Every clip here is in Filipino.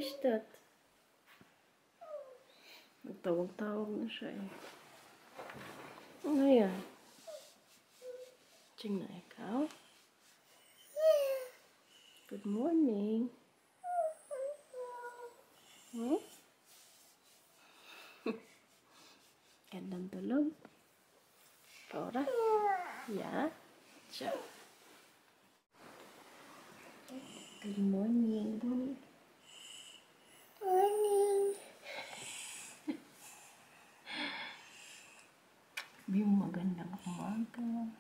is that? Nagtawag-tawag na siya eh. Ano yan? Ching na ikaw? Good morning. Hmm? Gandang tulog. Paura? Yeah? Siya. Good morning. Morning. Yung magandang umaga.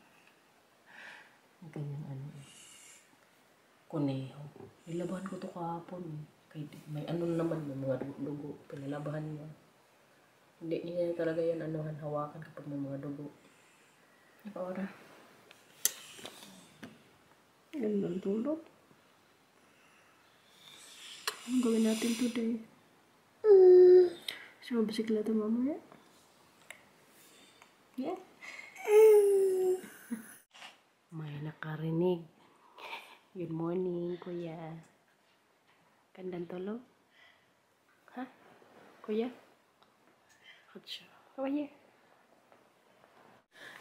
Magandang ano eh. Kuneho. Nilabahan ko to kahapon. May ano naman, may mga dugo. Pinalabahan niya. Hindi niya talaga yan anuhan hawakan kapag may mga dugo. Ora. Gandang tulog. Anong gawin natin today? Siya mabisikleta mamaya? Yeah. May nakarinig. Good morning, kuya. Gandang tulog? Ha? Kuya? Hatsyo. How are you?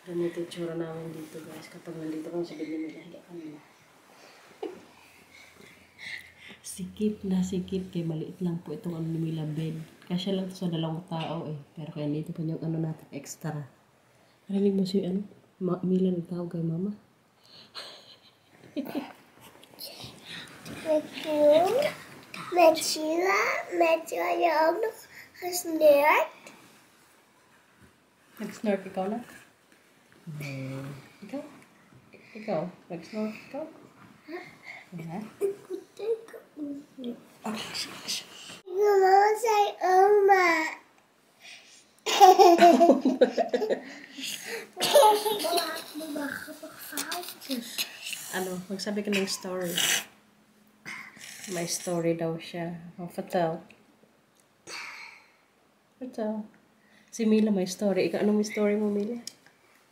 Ganito yung tsura namin dito, guys. Kapag nandito kami sa bigyan nila, higa kami na. Sikip na sikip. Kaya maliit lang po itong ano nila bed. Kasya lang sa 2 tao eh. Pero kaya dito pa yung ano natin extra. Narinig mo si ano? Mila nagtawag kay mama? Medyo yung nag-snort. Nag-snort ikaw na? Ikaw? Ikaw? Nag-snort ikaw? Ha? Your mama say, Oma. Ano? Magsabi ka ng story. May story daw siya. Fatal. Fatal. Si Mila may story. Ikaw, anong may story mo, Mila?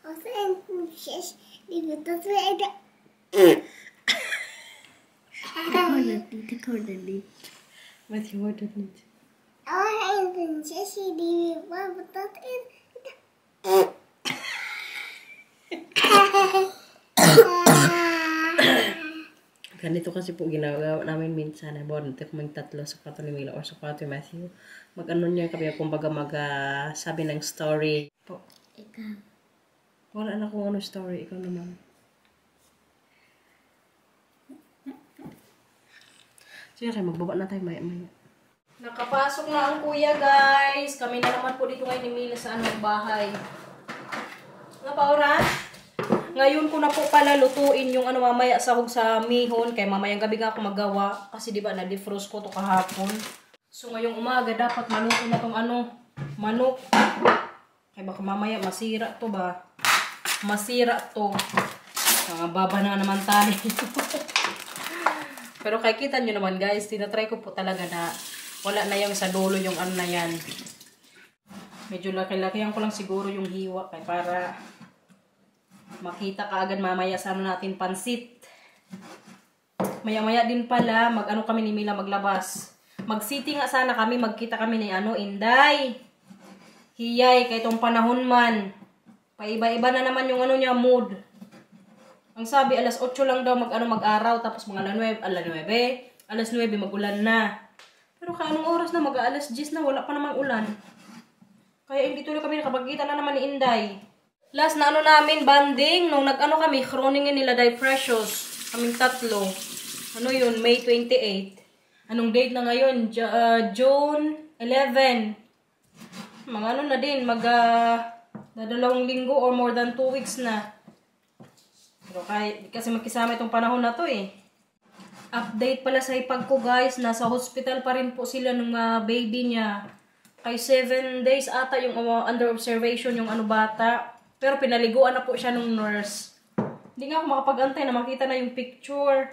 Also, en prinsess, die wird das wieder. Ikaw na dit. Ba't yung word ulit? Oh, en prinsess, die wird das Ganito kasi po ginagawa namin minsan. About natin kung may 3 sa kwarto ni Mila or sa kwarto ni Matthew. Mag-ano niya kami, kumbaga sabi ng story. Po. Ikaw. Wala na kung ano story. Ikaw naman. Sige, magbaba na tayo maya-maya. Nakapasok na ang kuya, guys. Kami na naman po dito ngayon ni Mila sa anong bahay. Nga pa, oras? Ngayon ko na po pala lutuin yung ano mamaya sahog sa mihon. Kaya mamayang gabi nga ako magawa. Kasi diba na-defrost ko to kahapon. So ngayong umaga dapat maluto na tong ano, manok. Kaya baka mamaya masira to ba? Masira to. Baba na naman tayo. Pero kaya kita nyo naman guys, tinatry ko po talaga na wala na yung sa dulo yung ano na yan. Medyo laki-lakihan ko lang siguro yung hiwa kaya para makita ka agad mamaya sa ano natin pansit. Maya-maya din pala mag-ano kami ni Mila maglabas. Mag-city nga sana kami, magkita kami ni ano, Inday. Hiyay kay tong panahon man. Paiba-iba na naman yung ano niya mood. Ang sabi alas 8 lang daw mag-araw tapos mga alas 9 magulan na. Pero kaya anong oras na mag-alas 10 na wala pa namang ulan. Kaya hindi tuloy kami nakapagkita na naman ni Inday. Last na ano namin, banding, nung nag-ano kami, chroningin nila Die Precious. Kaming 3. Ano yun, May 28. Anong date na ngayon? June 11. Mga ano na din, dalawang linggo or more than 2 weeks na. Pero kasi magkisama itong panahon na to eh. Update pala sa ipag ko guys, nasa hospital pa rin po sila ng baby niya. Kay 7 days ata yung under observation yung ano bata. Pero pinaliguan na po siya nung nurse. Hindi nga ako makapag-antay na makita na yung picture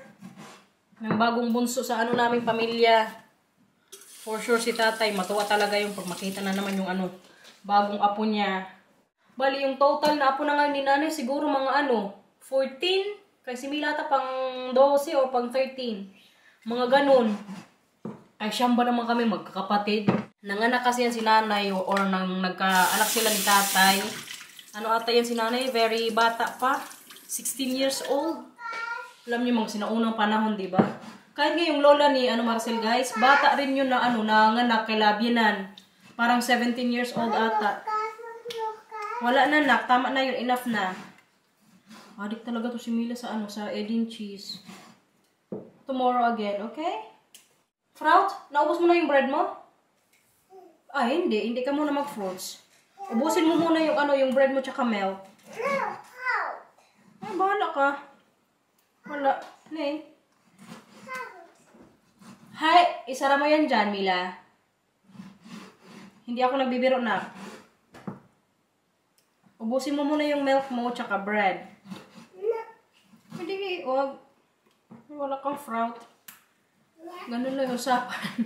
ng bagong bunso sa ano naming pamilya. For sure si tatay, matuwa talaga yung pag makita na naman yung ano, bagong apo niya. Bali yung total na apo na ngayon ni nanay siguro mga ano, 14? Kasi Mila ata pang 12 o pang 13. Mga ganun. Ay, siyamba naman kami magkakapatid. Nanganak kasi yan si nanay or nang nagkaanak sila ni tatay. Ano ata yan si nanay? Very bata pa. 16 years old. Alam niyo mga sinaunang panahon, di ba? Kahit nga yung lola ni Marcel guys, bata rin yun na nanganak kay Labyanan. Parang 17 years old ata. Wala na nak, tama na yun, enough na. Adik talaga to si Mila sa sa Edin cheese. Tomorrow again, okay? Fruit, naubos mo na yung bread mo? Ay, hindi ka muna mag-fruits. Ubusin mo muna yung bread mo tsaka milk. Ay, bahala ka. Wala. Ne. Hi, isara mo yan dyan, Mila. Hindi ako nagbibiro na. Ubusin mo muna yung milk mo tsaka bread. Hindi, wag. Wala kang fruit. Ganun lang yung usapan.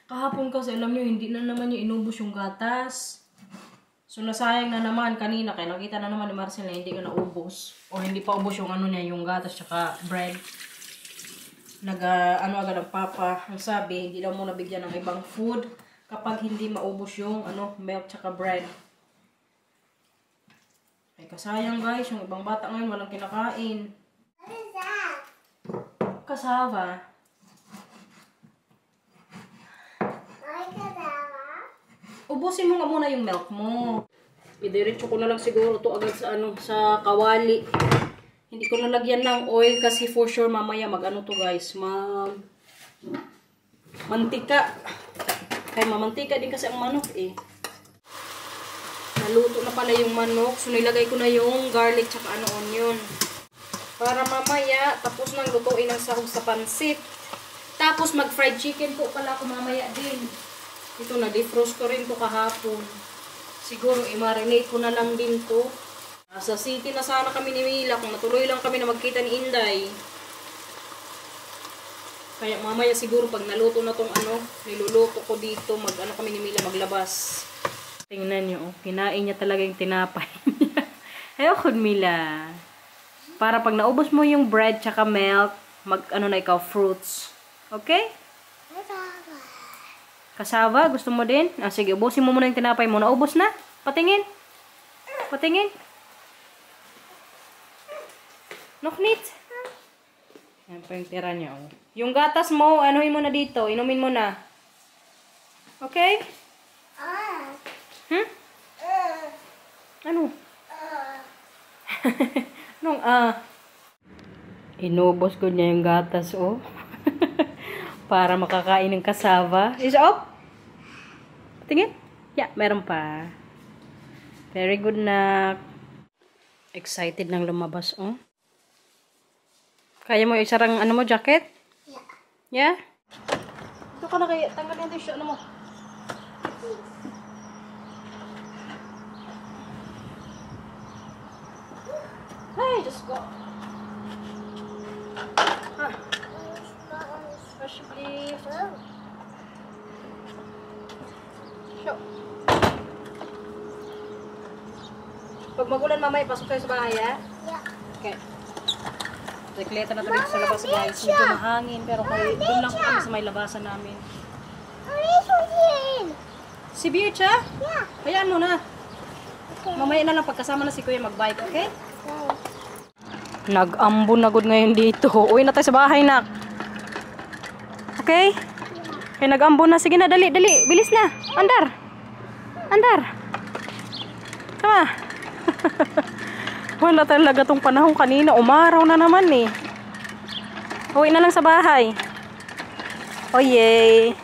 Kahapon kasi, alam nyo, hindi na naman yung inubos yung gatas. So, nasayang na naman kanina. Kaya nakita na naman ni Marcel na hindi ka naubos. O hindi pa ubos yung yung gatas tsaka bread. Agad ang papa. Ang sabi, hindi daw mo nabigyan ng ibang food kapag hindi maubos yung milk tsaka bread. Ay, kasayang guys. Yung ibang bata ngayon walang kinakain. What is that? Kasava. Ubusin mo nga muna yung milk mo. Idiretso ko na lang siguro to agad sa sa kawali. Hindi ko nalagyan ng oil kasi for sure mamaya to guys, mantika. Kaya mamantika din kasi ang manok eh. Naluto na pala yung manok. So nilagay ko na yung garlic tsaka onion. Para mamaya tapos nang lutuin ang sahog sa pansit. Tapos mag-fried chicken po pala ako mamaya din. Ito na, defrost ko rin to kahapon. Siguro, i-marinate ko na lang din to. Sa city na sana kami ni Mila. Kung natuloy lang kami na magkita ni Inday. Kaya mamaya siguro, pag naluto na tong niluluto ko dito, kami ni Mila maglabas. Tingnan nyo, kinain niya talaga yung tinapay niya. Ayoko, Mila. Para pag naubos mo yung bread tsaka milk, na ikaw, fruits. Okay? Kasava, gusto mo din? Sige, ubusin mo muna yung tinapay mo. Naubos na? Patingin. Patingin. Noknit. Yan pa yung tira niya. Yung gatas mo, anuhin mo na dito. Inumin mo na. Okay? Ano? Anong inubos ko niya yung gatas, para makakain ng kasava. Is up? Tingin? Yeah, meron pa. Very good na. Excited nang lumabas, Kaya mo isarang mo, jacket? Yeah. Yeah? Ito ka na kaya. Tanggalin natin siya, mo. Hey, just go. Fresh leaf. Show. Pag magulan mamaya, pasok kayo sa bahay, ha? Yeah. Okay. Sikleta na ito dito sa labas, guys. Medyo mahangin, pero doon lang kami sa may labasan namin. Si Bircha? Yeah. Hayaan mo na. Okay. Mamaya na lang pagkasama na si Kuya magbike, okay? Nag-ambon na good ngayon dito. Uwi na tayo sa bahay, nak. Okay? Kaya nag-ambon na. Sige na, dali, dali. Bilis na. Andar. Andar. Tama. Wala talaga tong panahon kanina. Umaraw na naman eh. Uwi na lang sa bahay. Oh yay.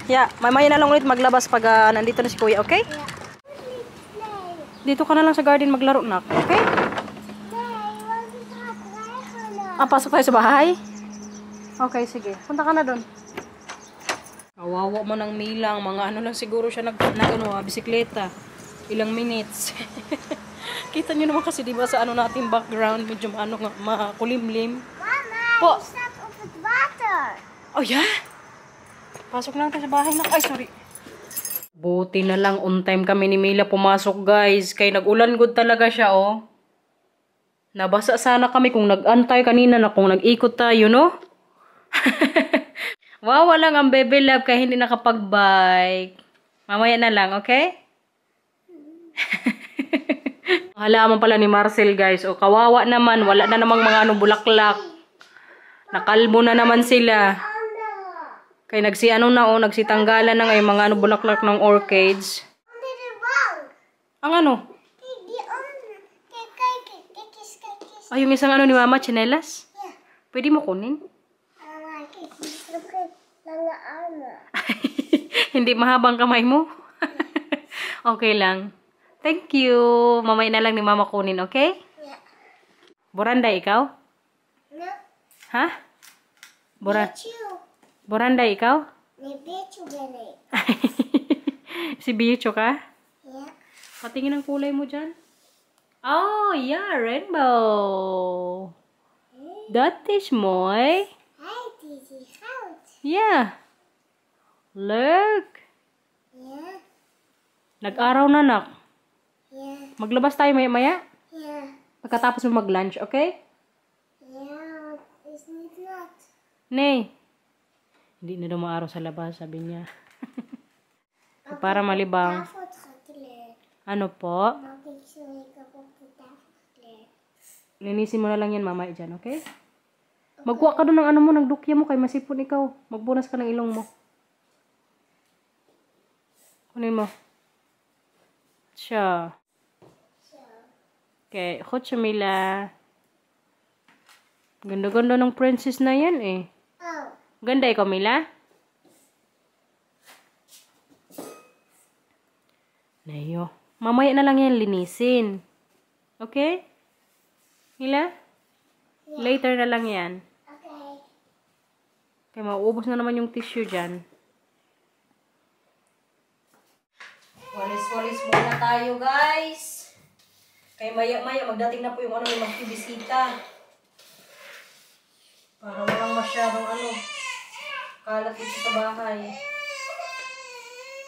Yeah, mamaya na lang ulit maglabas pag nandito na si Kuya, okay? Dito ka na lang sa garden maglaro, nak. Okay? Pasok tayo sa bahay? Okay, sige. Punta ka na doon. Kawawa mo ng Milang. Mga lang siguro siya bisikleta. Ilang minutes. Kita nyo naman kasi diba sa nating background, medyo makulimlim. Mama, you stop open water. Oh yeah? Pasok lang tayo sa bahay na. Ay, sorry. Buti na lang on time kami ni Mila pumasok, guys. Kaya nag-ulan good talaga siya, Nabasa sana kami kung nag-antay kanina na kung nag-ikot tayo, no? Wawa lang ang baby love kaya hindi nakapag-bike. Mamaya na lang, okay? Halaman pala ni Marcel, guys. O, kawawa naman. Wala na namang mga bulaklak. Nakalbo na naman sila. Kaya nagsitanggalan na ngayon mga bulaklak ng orchids. Ang ano? Ay, yung isang ni Mama, tsinelas? Pwede mo kunin? Hindi mahabang kamay mo? Okay lang. Thank you. Mamaya na lang ni Mama kunin, okay? Yeah. Boranda, ikaw? No. Ha? Bichu. Boranda, ikaw? Ni Bichu gani. Si Bicho ka? Yeah. Patingin ang kulay mo dyan. Oh, yeah, rainbow. That is moy. Hi, Titi. Hout. Yeah. Look. Yeah. Nag-araw na, nak. Yeah. Maglabas tayo maya-maya. Yeah. Pagkatapos mo mag-lunch, okay? Yeah. Isn't it not? Nay. Hindi na daw maaraw sa labas, sabi niya. Para malibang. Ano po? Linisin mo na lang yan, mama, dyan, okay? Magkuha ka doon ng ng dukya mo, kay masipon ikaw. Magbunas ka ng ilong mo. Kunin mo. Siya. Okay, Mila. Ganda-ganda ng princess na yan, eh. Oh. Ganda ikaw, Mila? Nayo. Mamaya na lang yan linisin. Okay? Mila? Yeah. Later na lang yan. Okay. Kaya mauubos na naman yung tissue dyan. Walis-walis muna tayo, guys. Kaya maya-maya magdating na po yung yung magbibisita. Para walang masyadong kalat dito sa bahay.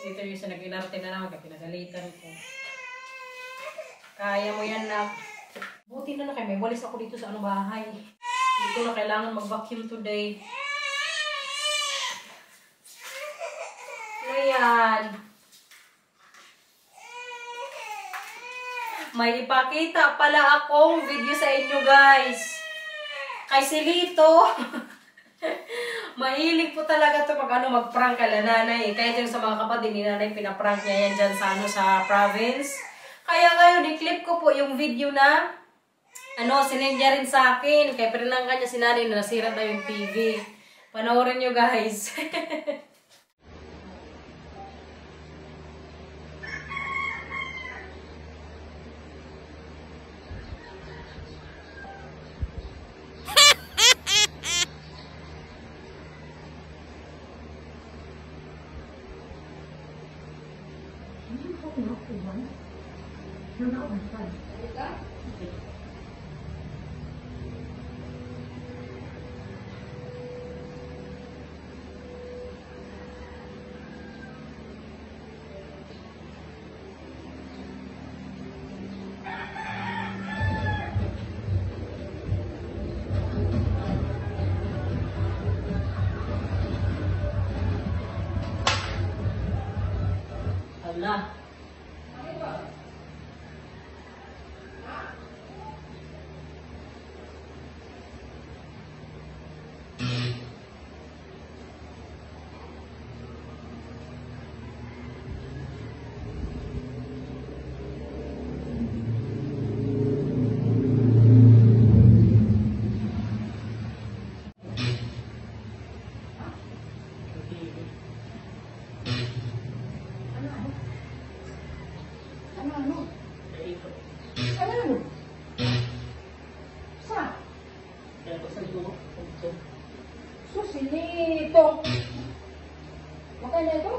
Ito yung isa nag-inarte na naman, pinagalitan ko. Kaya mo yan, na. Buti na kayo, may walis ako dito sa bahay. Hindi ko na kailangan mag-vacuum today. Ayan. May ipakita pala akong video sa inyo, guys. Kay Silito. Mahilig po talaga to mag-prank kala nanay. Kaya yung sa mga kapatid ni nanay, pinaprank niya yan dyan sa province. Kaya ngayon, i-clip ko po yung video na sinend niya rin sa akin. Kaya pinanangkan niya si nanay na nasira na yung TV. Panoorin nyo, guys. Hala. Susilito. Makanya ito?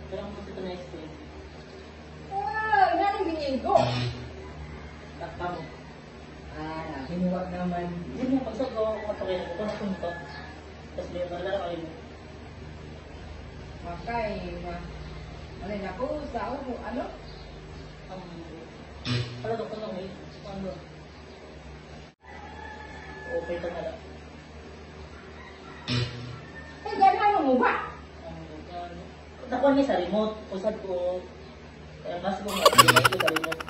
Parang mo ito na explain. Inanong bingin ko. Takpa mo. Sinuwag naman. Hindi mo pagsagawa ko matokay na ito. Nakunto. Tapos may malala kayo mo. Makay, alay na ko sa ano? Pala doon ka lang eh. Ano? Okay ka na lang. guba. Nakuha niya sa remote. Usad ko. Kaya mas ko nga ko sa remote.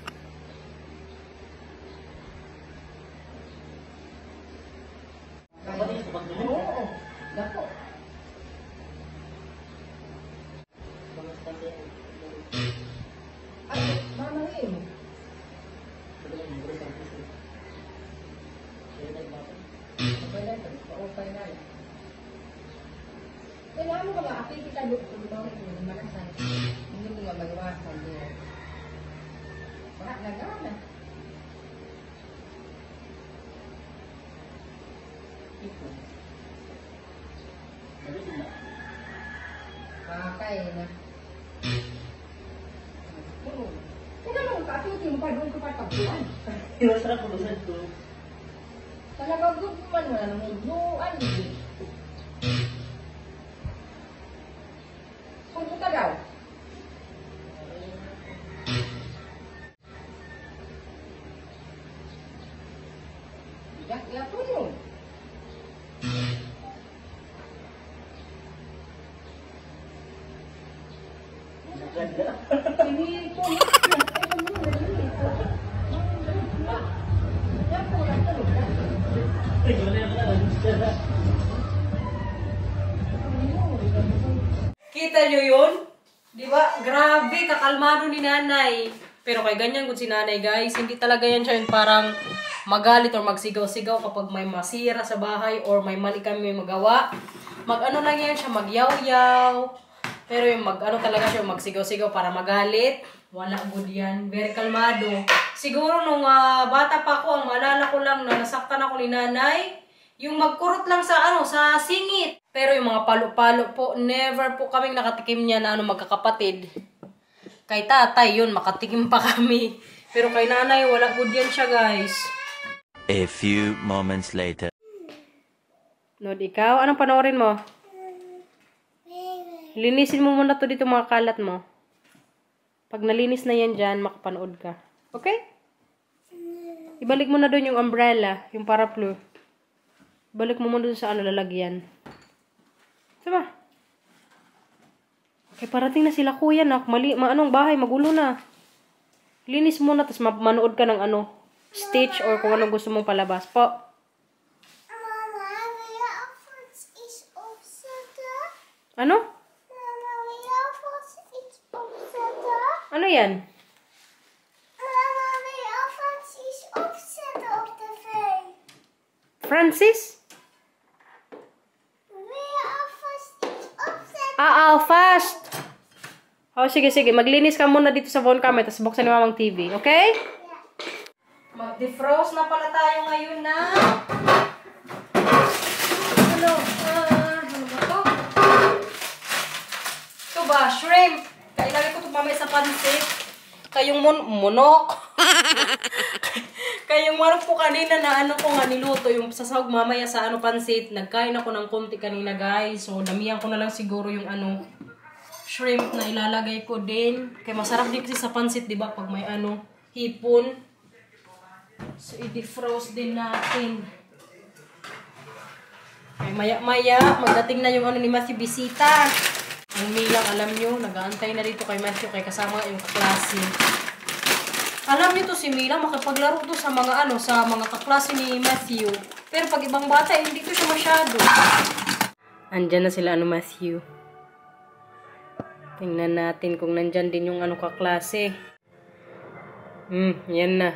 Kapag niya sa pagdulong. Oo. Dako. Ay, mamahin. Okay na ito. Okay na. Kaya mo mga api kita doon yung malasan. Hindi mo nga magawasan doon. Wala na gana. Pakay na. Kaya mo kapitin mo pa doon ko patagpuan. Iwasarap ko usad ko. Talagang guguman mo na ng buwan. Kung ka daw. Yak po yun. Pinili ko. Kita nyo yun? Di ba? Grabe, kakalmado ni nanay. Pero kay ganyan kung si nanay, guys, hindi talaga yan siya yung parang magalit or magsigaw-sigaw kapag may masira sa bahay or may mali kami magawa. Mag-ano lang yan siya, magyaw-yaw. Pero yung mag-ano talaga siya, magsigaw-sigaw para magalit. Wala good yan. Very kalmado. Siguro nung bata pa ako, ang maalala ko lang na nasaktan ako ni nanay, yung magkurot lang sa sa singit. Pero yung mga palo-palo po, never po kaming nakatikim niya na magkakapatid. Kay tatay yun, makatikim pa kami. Pero kay nanay, wala good yan siya, guys. A few moments later. Nod, ikaw? Anong panoorin mo? Linisin mo muna to dito mga kalat mo. Pag nalinis na yan dyan, makapanood ka. Okay? Ibalik mo na doon yung umbrella, yung paraplu. Balik mo muna doon sa lalagyan. Diba? Okay, parating na sila kuya, nak. Anong bahay, magulo na. Linis muna, tapos manood ka ng Stitch or kung anong gusto mong palabas. Po. Mama, your outfit is upset. Ano? Mama, your outfit is upset. Ano yan? Mama, your outfit is upset of the face. Francis? Your outfit is upset. Fast! Oh, sige. Maglinis ka muna dito sa phone camera, tapos buksan ni mamang TV. Okay? Mag-defrost na pala tayo ngayon na. Ano ba to? Ito ba? Shrimp. Kailagay ko ito mamaya sa pansit. Kayong munok. Kayong manok po kanina na ko nga niluto. Yung sasawag mamaya sa pansit. Nagkain ako ng konti kanina, guys. So, damihan ko na lang siguro yung shrimp na ilalagay ko din. Kaya masarap din kasi sa pansit, di ba? Pag may hipon. So, i-defrost din natin. Okay, maya-maya, magdating na yung ni Matthew bisita. Ang Milang, alam nyo, nag-aantay na dito kay Matthew, kay kasama yung kaklase. Alam nyo to si Milang, makapaglaro to sa mga sa mga kaklase ni Matthew. Pero pag ibang bata, hindi to siya masyado. Andyan na sila, Matthew. Tingnan natin kung nandyan din yung kaklase. Yan na.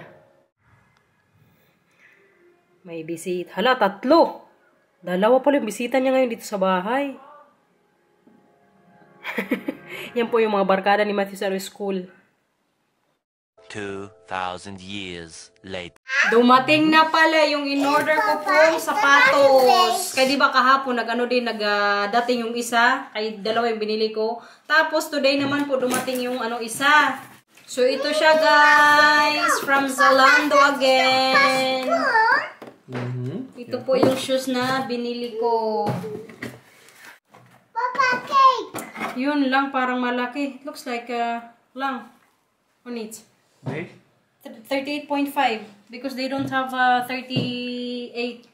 May bisita. Hala, 3. 2 pala yung bisita niya ngayon dito sa bahay. Yan po yung mga barkada ni Matthew sa school. 2,000 years later. Dumating na pala yung in-order ko pong sapatos. Kaya di ba kahapon nagdating yung isa. Kaya 2 yung binili ko. Tapos today naman po dumating yung isa. So ito siya, guys. From Zalando again. Ito po yung shoes na binili ko. Papa, cake. Yun lang, parang malaki. Looks like lang. On it. 38.5 because they don't have 38.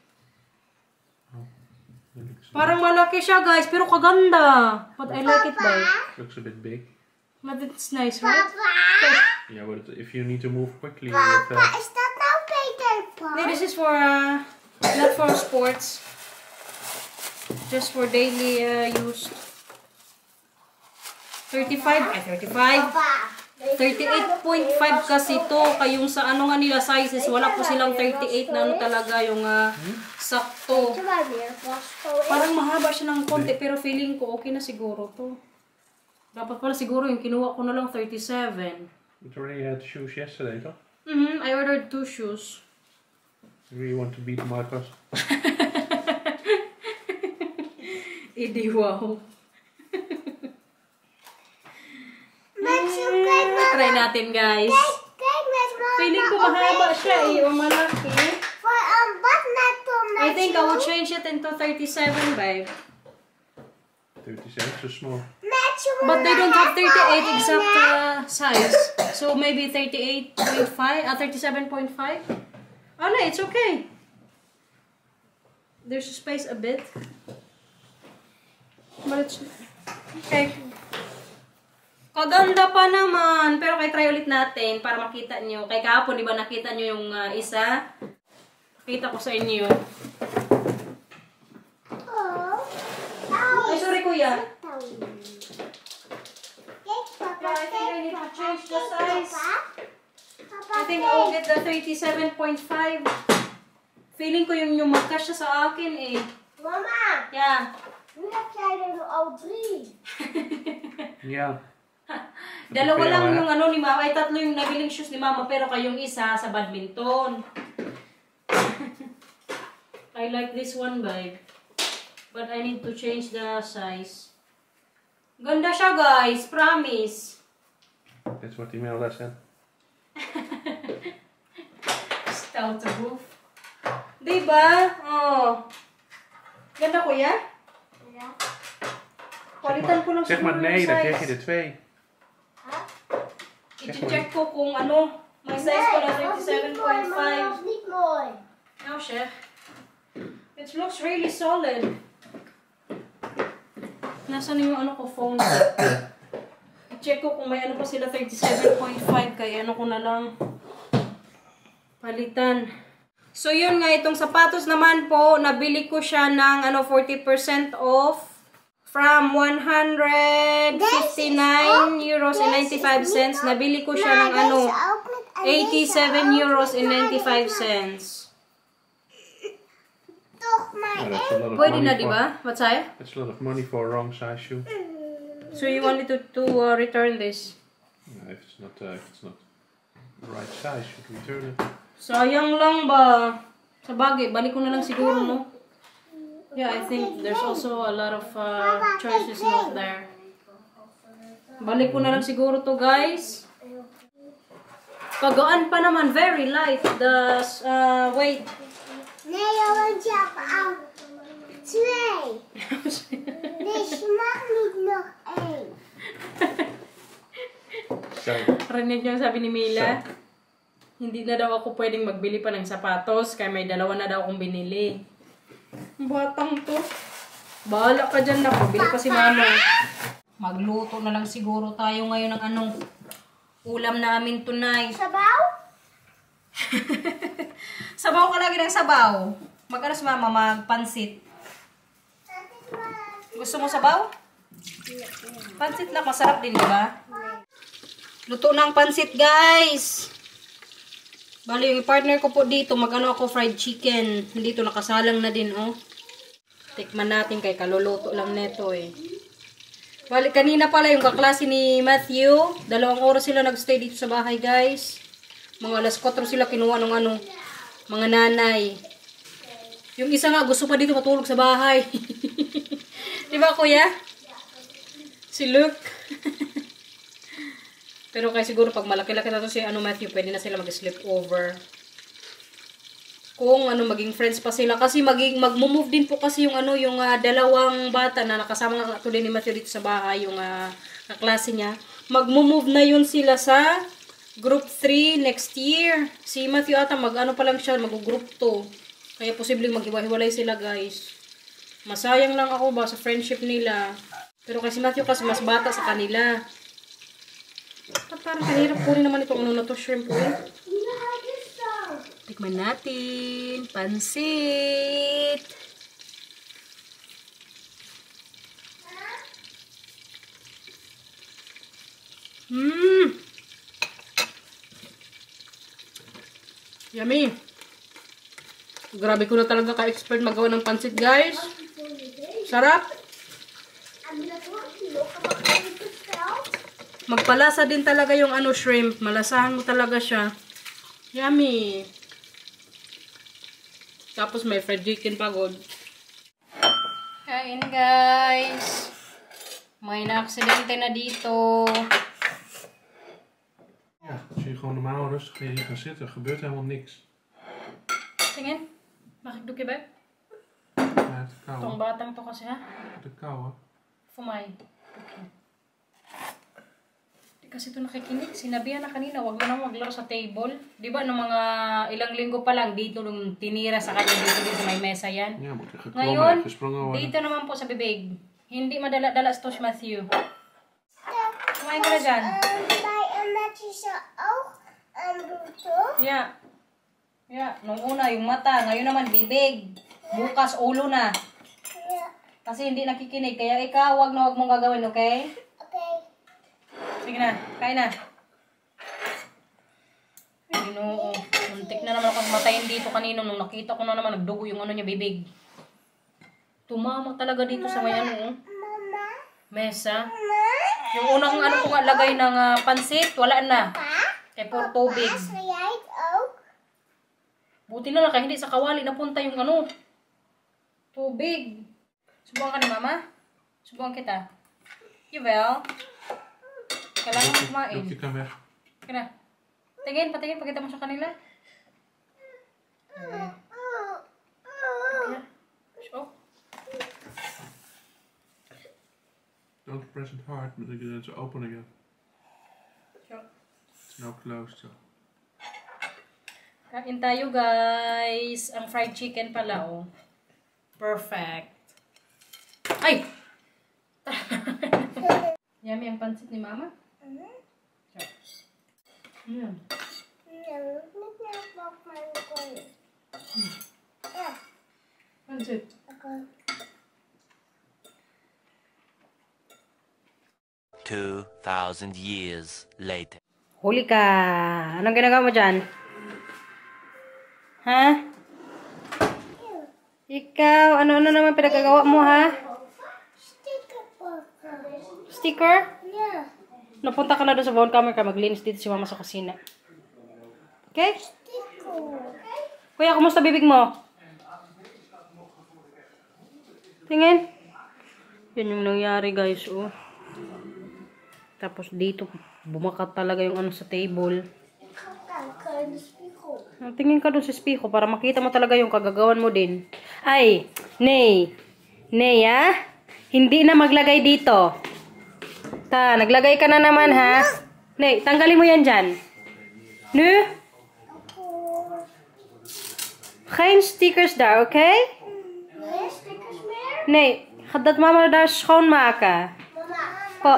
Parang malaki siya, guys. Pero kaganda. But I like it, babe. Looks a bit big. But it's nice, right? Yeah, but if you need to move quickly with Is that now Peter Pan? Yeah, this is for, not for sports. Just for daily use. 35. 38.5 kasi to. Kayong sa ano nga nila sizes, wala po silang 38 na ano talaga yung sakto. Parang mahaba siya ng konti, pero feeling ko okay na siguro to. Dapat pala siguro yung kinuha ko na lang 37. you already had shoes yesterday, though. I ordered 2 shoes. You really want to beat Marcos? Idi wow. Try natin, guys. Feeling ko mahaba siya o malaki. I think I will change it into 37, babe. 37, so small. But they don't have 38 exact size. So maybe 38.5, 37.5. Oh no, it's okay. There's space a bit. But it's okay. Kaganda pa naman. Pero kay try ulit natin para makita nyo. Kay kahapon, di ba nakita nyo yung isa? Nakita ko sa inyo. Ay, sorry kuya. Yeah, I think I need to change the size. I think I will get the 37.5. Feeling ko yung magkasya sa akin eh. Mama, Yeah. nu heb jij er al 3. Yeah. Dalawa lang yung ano ni Mama. Ay, tatlo yung nabiling shoes ni Mama. Pero kayong isa sa badminton. I like this one, babe. But I need to change the size. Ganda siya, guys. Promise. That's what Imelda said. Stout to roof. Diba? Oh. Ganda, kuya? Ja. Palitan ko lang Zeg maar siguro nee, yung dan size. krijg je er 2. I-check ko kung ano. May size ko na dat is niet mooi, mama, dat 37.5. is niet mooi. Oh, chef. It looks really solid. Nasaan yung ano ko phone? I-check ko kung may ano pa sila 37.5 kaya ano ko na lang palitan. So yun nga, itong sapatos naman po, nabili ko siya ng ano 40% off from 159 euros and 95 cents. Nabili ko siya ng ano 87 euros and 95 cents. Toch maar Yeah, that's a lot of Pwede na, money di for, ba? What's that? that's a lot of money for a wrong size shoe. So you wanted to return this? If it's not the right size, you can return it. Sayang lang ba? Sa bagay, balik ko na lang siguro, no? Yeah, I think there's also a lot of choices not there. Balik ko na lang siguro to, guys. Pagaan pa naman, very light. The weight. Nee, want je hebt al 2. Dus je mag niet nog 1. So, Rinig niyo yung sabi ni Mila. Hindi na daw ako pwedeng magbili pa ng sapatos kaya may dalawa na daw akong binili. Batang to. Bahala ka dyan na. Bili pa si Mama. Magluto na lang siguro tayo ngayon ng anong ulam namin tonight. Sabaw? Sabaw ka lagi ng sabaw. Mag-ano si Mama? Magpansit. Gusto mo sabaw? Pansit lang. Masarap din, di ba? Luto ng pansit, guys. Bali, yung partner ko po dito, mag-ano ako fried chicken. Dito, nakasalang na din, oh. Tikman natin kay kaluluto lang neto, eh. Bali, kanina pala yung kaklase ni Matthew. 2 oras sila nagstay dito sa bahay, guys. Mga alas 4 sila kinuha ng ano, mga nanay. Yung isa nga, gusto pa dito matulog sa bahay. Di ba, kuya? Si Luke. Pero kaya siguro pag malaki-laki na to si Matthew, pwede na sila mag-sleep over. Kung maging friends pa sila. Kasi mag-move din po kasi yung yung dalawang bata na nakasama nga to din ni Matthew dito sa bahay, yung kaklase niya. Mag-move na yun sila sa group 3 next year. Si Matthew ata pa lang siya, mag-group 2. Kaya posibleng maghiwa-hiwalay sila, guys. Masayang lang ako ba sa friendship nila. Pero kasi Matthew kasi mas bata sa kanila. At parang kahirap kunin naman itong ano na to, shrimp oil. Tikman natin. Pansit. Yummy. Grabe ko na talaga ka-expert magawa ng pansit, guys. Sarap. Magpalasa din talaga yung ano shrimp. Malasahan mo talaga siya. Yummy. Tapos may fried chicken pagod. Kain, guys. May na-aksidente na dito. Ja, als je gewoon normaal rustig hier gaat zitten, gebeurt helemaal niks. Tingin. Makikduki ba? Ja, te kou. Itong batang to kasi ha. Te kou, hè? Fumay. Di kasi ito nakikinig. Sinabihan na kanina, wag mo nang maglaro sa table. Di ba, nung mga ilang linggo pa lang, dito nung tinira sa kanya, dito sa may mesa yan. Ja, moet er geklommen Ngayon, en gesprongen worden. dito naman po sa bibig. Hindi madala-dala sa Tosh Matthew. Kumain ka na dyan. Bij een matje zijn oog en bloed. Yeah. Yeah. Nung una, yung mata. Ngayon naman, bibig. Bukas, ulo na. Ja, Kasi hindi nakikinig. Kaya ikaw, wag mong gagawin, okay? oké. Sige na, kain na. Ginoo. Muntik na naman akong matayin dito kanino nung nakita ko na naman nagdugo yung ano niya, bibig. Tumama talaga dito sa may ano, Mama, mesa. mama. Yung unang ano ko nga lagay ng pansit, wala na. Kaya puro tubig. Wil jij het ook? Buti na lang kaya hindi sa kawali napunta yung ano. Tubig. Subukan ka ni mama? Subukan kita. Yuvel. Kailangan mo kumain. Doe ik dan weg. Kaya. Tingin, patingin, pakita mo sa kanila. Kaya. Oh. Don't press it hard, but it's open again. So, It's now closed. So. kain tayo, guys. Ang fried chicken pala, oh. Perfect. Ay! Yummy ang pansit ni mama. So. Mm. Ja, niet meer op mijn kooi. Ja, Pansit. oké. 2,000 years later. Huli ka. Anong ginagawa mo dyan? Ha? Ikaw, ano-ano naman pinagagawa mo, ha? Sticker pakken. Sticker? Ja, Napunta ka na doon sa phone camera ka, maglinis dito si mama sa kusina. Okay? sticker. Kuya, kumusta bibig mo? Tingin. Yan yung nangyari, guys, oh. Tapos dito, bumakat talaga yung ano sa table. Ik ga kijken in de spiegel. Tingin ka doon sa spiko para makita mo talaga yung kagagawan mo din. Ay, Nay. Nay, ha? Hindi na maglagay dito. Naglagay ka na naman, ha? Nay, tanggalin mo yan dyan. Nu? Geen stickers daar, oké? Nee, stickers meer? Nee, gaat dat mama daar schoonmaken? Mama, Po.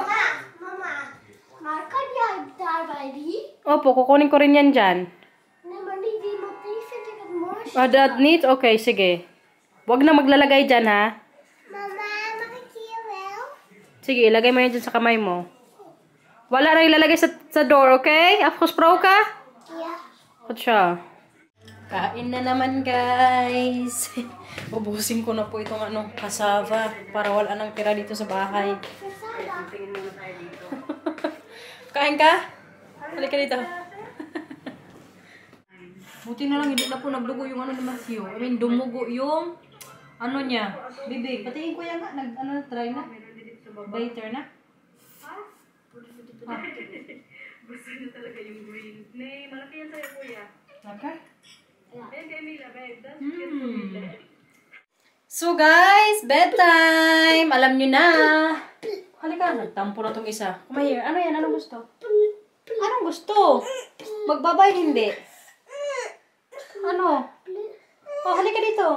mama. Maar kan jij daarbij die? Opo, kukunin ko rin yan dyan. Nee, maar niet die, want die vind ik het mooiste. Dat niet? Oké, sige. Huwag na maglalagay dyan, ha? Mama, mag ik hier wel? Sige, ilagay mo yan dyan sa kamay mo. Wala na ilalagay sa door, okay? Afgesproken? Ja. Goed siya. Kain na naman, guys. Ubusin ko na po itong ano, cassava para wala nang tira dito sa bahay. Kain ka? Halika dito. Buti na lang, hindi na po nagdugo yung ano ni Matthew. I mean, dumugo yung ano niya. Bibig. Patingin ko yan nga. Try na. Biter na. Gusto na talaga yung green. Nay, malaki yan sa'yo, kuya. Okay. Ayan kay Mila, babe. That's cute for Mila. So guys, bedtime! Alam nyo na! Halika, nagtampo na tong isa. Come here. Ano yan? Anong gusto? Anong gusto? Magbabay hindi. Ano? Oh, halika dito.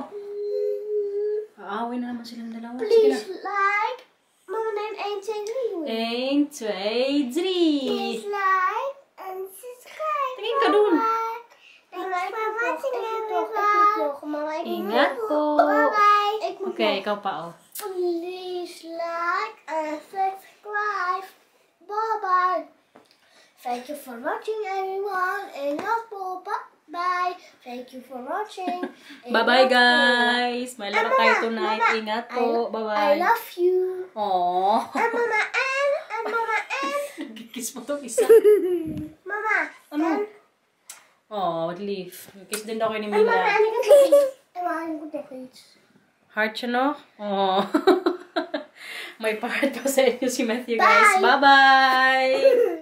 Aaway na naman silang dalawa. Sige na. Please like. Mama name ain't Please 1, 2, 3. like and subscribe. Tingin ka dun. Thanks for watching everyone. Ingat po. Bye-bye. Okay, ikaw pa, oh. Please like and subscribe. Bye-bye. Thank you for watching everyone. Ingat po. Bye. Thank you for watching. Bye-bye, Ingat po. guys. May laro tayo tonight. Ingat po. I Bye-bye. love you. Aww. And Mama and Mama and Kiss mo to isa. Mama. Ano? Oh, leaf. Kiss din daw kayo ni And Mama Mila. and cookies. Heart siya, no? Oh. May part daw sa inyo si Matthew, guys. Bye-bye!